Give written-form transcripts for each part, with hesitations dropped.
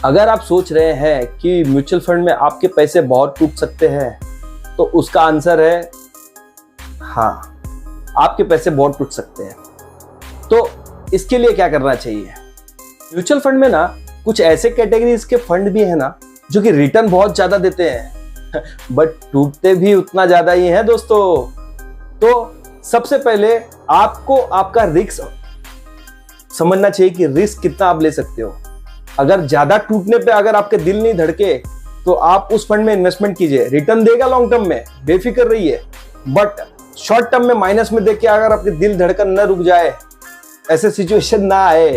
अगर आप सोच रहे हैं कि म्यूचुअल फंड में आपके पैसे बहुत टूट सकते हैं, तो उसका आंसर है हाँ, आपके पैसे बहुत टूट सकते हैं। तो इसके लिए क्या करना चाहिए? म्यूचुअल फंड में ना कुछ ऐसे कैटेगरीज के फंड भी है ना जो कि रिटर्न बहुत ज्यादा देते हैं बट टूटते भी उतना ज्यादा ही है दोस्तों। तो सबसे पहले आपको आपका रिस्क समझना चाहिए कि रिस्क कितना आप ले सकते हो। अगर ज्यादा टूटने पे अगर आपके दिल नहीं धड़के तो आप उस फंड में इन्वेस्टमेंट कीजिए, रिटर्न देगा लॉन्ग टर्म में, बेफिक्र रहिए। बट शॉर्ट टर्म में माइनस में देख के अगर आपके दिल धड़कन न रुक जाए, ऐसे सिचुएशन ना आए,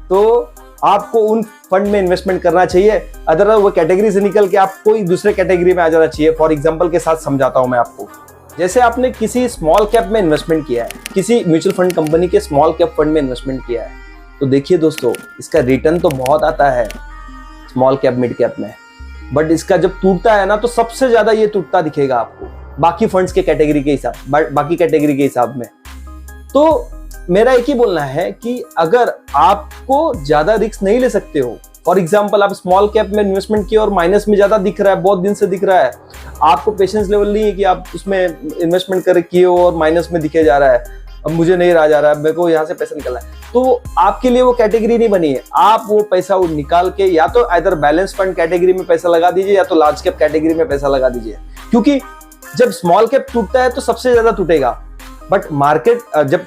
तो आपको उन फंड में इन्वेस्टमेंट करना चाहिए। अदरवाइज वो कैटेगरी से निकल के आप कोई दूसरे कैटेगरी में आ जाना चाहिए। फॉर एग्जांपल के साथ समझाता हूं मैं आपको। जैसे आपने किसी स्मॉल कैप में इन्वेस्टमेंट किया है, किसी म्यूचुअल फंड कंपनी के स्मॉल कैप फंड में इन्वेस्टमेंट किया है, तो देखिए दोस्तों, इसका रिटर्न तो बहुत आता है स्मॉल कैप मिड कैप में, बट इसका जब टूटता है ना तो सबसे ज्यादा ये टूटता दिखेगा आपको बाकी फंड्स के कैटेगरी के हिसाब, बाकी कैटेगरी के हिसाब में। तो मेरा एक ही बोलना है कि अगर आपको ज्यादा रिस्क नहीं ले सकते हो, फॉर एग्जांपल आप स्मॉल कैप में इन्वेस्टमेंट किए और माइनस में ज्यादा दिख रहा है, बहुत दिन से दिख रहा है, आपको पेशेंस लेवल नहीं है कि आप उसमें इन्वेस्टमेंट कर किए हो और माइनस में दिखे जा रहा है, अब मुझे नहीं रहा जा रहा है, मेरे को यहाँ से पैसा निकलना है, तो आपके लिए वो कैटेगरी नहीं बनी है। आप वो पैसा निकाल के या तो इधर बैलेंस फंड कैटेगरी में पैसा लगा दीजिए या तो लार्ज कैप कैटेगरी में पैसा लगा दीजिए। क्योंकि जब स्मॉल कैप टूटता है तो सबसे ज्यादा टूटेगा, बट जब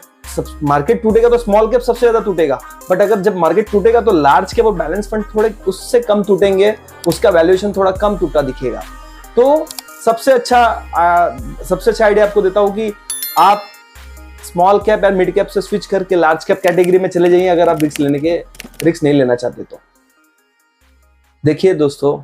मार्केट टूटेगा तो स्मॉल कैप सबसे ज्यादा टूटेगा, बट अगर जब मार्केट टूटेगा तो लार्ज कैप और बैलेंस फंड थोड़े उससे कम टूटेंगे, उसका वैल्यूएशन थोड़ा कम टूटा दिखेगा। तो सबसे अच्छा आइडिया आपको देता हूं कि आप स्मॉल कैप या मिड कैप से स्विच करके लार्ज कैप कैटेगरी में चले जाइए, अगर आप रिस्क नहीं लेना चाहते तो। देखिए दोस्तों,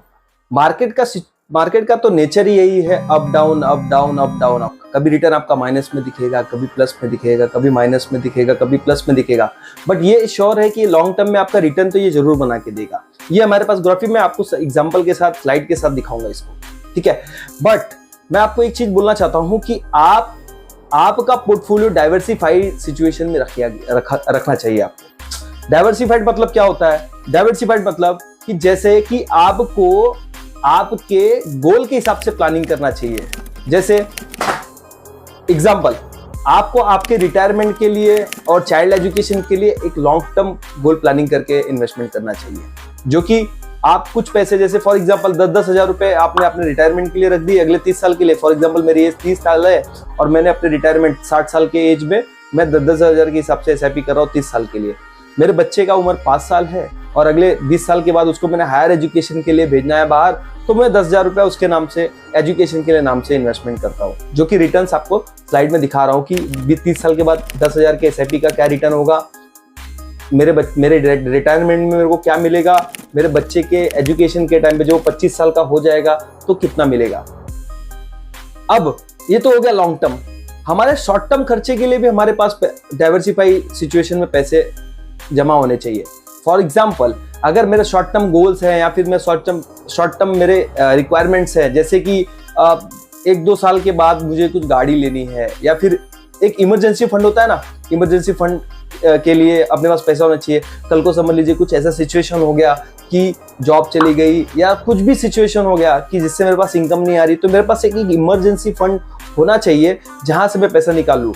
मार्केट का तो नेचर ही यही है, up down up down up down up. कभी रिटर्न आपका माइनस में दिखेगा, कभी प्लस में दिखेगा, कभी माइनस में दिखेगा, कभी प्लस में दिखेगा, बट ये श्योर है कि लॉन्ग टर्म में आपका रिटर्न तो ये जरूर बना के देगा। ये हमारे पास ग्राफी में आपको एग्जांपल के साथ, स्लाइड के साथ दिखाऊंगा इसको, ठीक है। बट मैं आपको एक चीज बोलना चाहता हूं कि आपका पोर्टफोलियो डाइवर्सिफाइड सिचुएशन में रखना चाहिए आपको। डाइवर्सिफाइड मतलब क्या होता है? डाइवर्सिफाइड मतलब कि जैसे कि आपको आपके गोल के हिसाब से प्लानिंग करना चाहिए। जैसे एग्जांपल, आपको आपके रिटायरमेंट के लिए और चाइल्ड एजुकेशन के लिए एक लॉन्ग टर्म गोल प्लानिंग करके इन्वेस्टमेंट करना चाहिए, जो कि आप कुछ पैसे, जैसे फॉर एग्जांपल 10-10 हजार रुपए आपने अपने रिटायरमेंट के लिए रख दिए अगले 30 साल के लिए। फॉर एग्जांपल मेरी एज 30 साल है और मैंने अपने रिटायरमेंट 60 साल के एज में मैं 10-10 हजार के हिसाब से SIP कर रहा हूँ 30 साल के लिए। मेरे बच्चे का उम्र 5 साल है और अगले 20 साल के बाद उसको मैंने हायर एजुकेशन के लिए भेजना है बाहर, तो मैं 10,000 रुपया उसके नाम से, एजुकेशन के लिए नाम से इन्वेस्टमेंट करता हूँ, जो कि रिटर्न्स आपको स्लाइड में दिखा रहा हूँ कि 30 साल के बाद 10,000 के SIP का क्या रिटर्न होगा, मेरे रिटायरमेंट में मेरे को क्या मिलेगा, मेरे बच्चे के एजुकेशन के टाइम पे जो 25 साल का हो जाएगा तो कितना मिलेगा। अब ये तो हो गया लॉन्ग टर्म। हमारे शॉर्ट टर्म खर्चे के लिए भी हमारे पास डाइवर्सिफाई सिचुएशन में पैसे जमा होने चाहिए। फॉर एग्जाम्पल, अगर मेरे शॉर्ट टर्म गोल्स हैं या फिर मैं शॉर्ट टर्म मेरे रिक्वायरमेंट्स हैं, जैसे कि 1-2 साल के बाद मुझे कुछ गाड़ी लेनी है, या फिर एक इमरजेंसी फंड होता है ना, इमरजेंसी फंड के लिए अपने पास पैसा होना चाहिए। कल को समझ लीजिए कुछ ऐसा सिचुएशन हो गया कि जॉब चली गई या कुछ भी सिचुएशन हो गया कि जिससे मेरे पास इनकम नहीं आ रही, तो मेरे पास एक इमरजेंसी फंड होना चाहिए जहां से मैं पैसा निकालूं।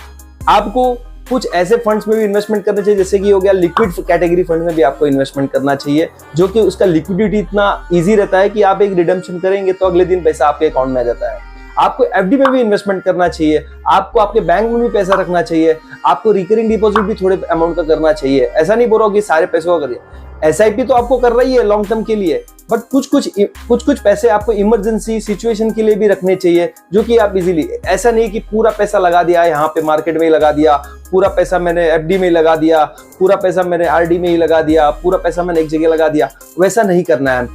आपको कुछ ऐसे फंड्स में भी इन्वेस्टमेंट करना चाहिए, जैसे कि हो गया लिक्विड कैटेगरी फंड में भी आपको इन्वेस्टमेंट करना चाहिए, जो कि उसका लिक्विडिटी इतना इजी रहता है कि आप एक रिडम्पशन करेंगे तो अगले दिन पैसा आपके अकाउंट में आ जाता है। आपको FD में भी इन्वेस्टमेंट करना चाहिए, आपको आपके बैंक में भी पैसा रखना चाहिए, आपको रिकरिंग डिपॉजिट भी थोड़े अमाउंट का करना चाहिए। ऐसा नहीं बोल रहा हूँ कि सारे पैसों का करिए, SIP तो आपको कर रही है लॉन्ग टर्म के लिए, बट कुछ पैसे आपको इमरजेंसी सिचुएशन के लिए भी रखने चाहिए, जो कि आप इजीली, ऐसा नहीं कि पूरा पैसा लगा दिया यहाँ पे मार्केट में ही लगा दिया, पूरा पैसा मैंने FD में ही लगा दिया, पूरा पैसा मैंने RD में ही लगा दिया, पूरा पैसा मैंने एक जगह लगा दिया। वैसा नहीं करना है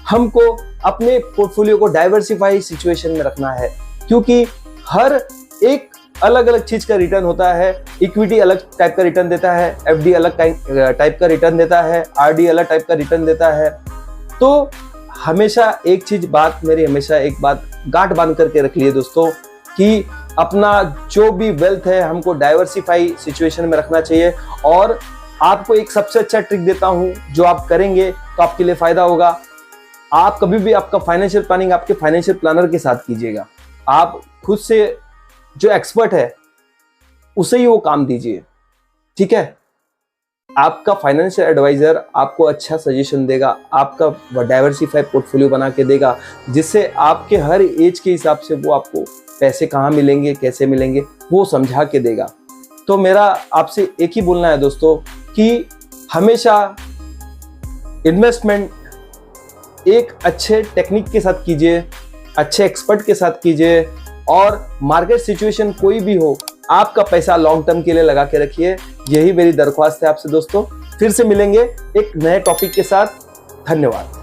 हमको अपने पोर्टफोलियो को डाइवर्सिफाई सिचुएशन में रखना है, क्योंकि हर एक अलग अलग चीज का रिटर्न होता है। इक्विटी अलग टाइप का रिटर्न देता है, FD अलग टाइप का रिटर्न देता है, RD अलग टाइप का रिटर्न देता है। तो हमेशा एक बात गांठ बांध करके रख लिए दोस्तों, कि अपना जो भी वेल्थ है हमको डाइवर्सिफाई सिचुएशन में रखना चाहिए। और आपको एक सबसे अच्छा ट्रिक देता हूं, जो आप करेंगे तो आपके लिए फायदा होगा। आप कभी भी आपका फाइनेंशियल प्लानिंग आपके फाइनेंशियल प्लानर के साथ कीजिएगा। आप खुद से जो एक्सपर्ट है उसे ही वो काम दीजिए, ठीक है। आपका फाइनेंशियल एडवाइजर आपको अच्छा सजेशन देगा, आपका डाइवर्सिफाई पोर्टफोलियो बना के देगा, जिससे आपके हर एज के हिसाब से वो आपको पैसे कहाँ मिलेंगे, कैसे मिलेंगे, वो समझा के देगा। तो मेरा आपसे एक ही बोलना है दोस्तों कि हमेशा इन्वेस्टमेंट एक अच्छे टेक्निक के साथ कीजिए, अच्छे एक्सपर्ट के साथ कीजिए, और मार्केट सिचुएशन कोई भी हो, आपका पैसा लॉन्ग टर्म के लिए लगा के रखिए। यही मेरी दरख्वास्त है आपसे दोस्तों। फिर से मिलेंगे एक नए टॉपिक के साथ। धन्यवाद।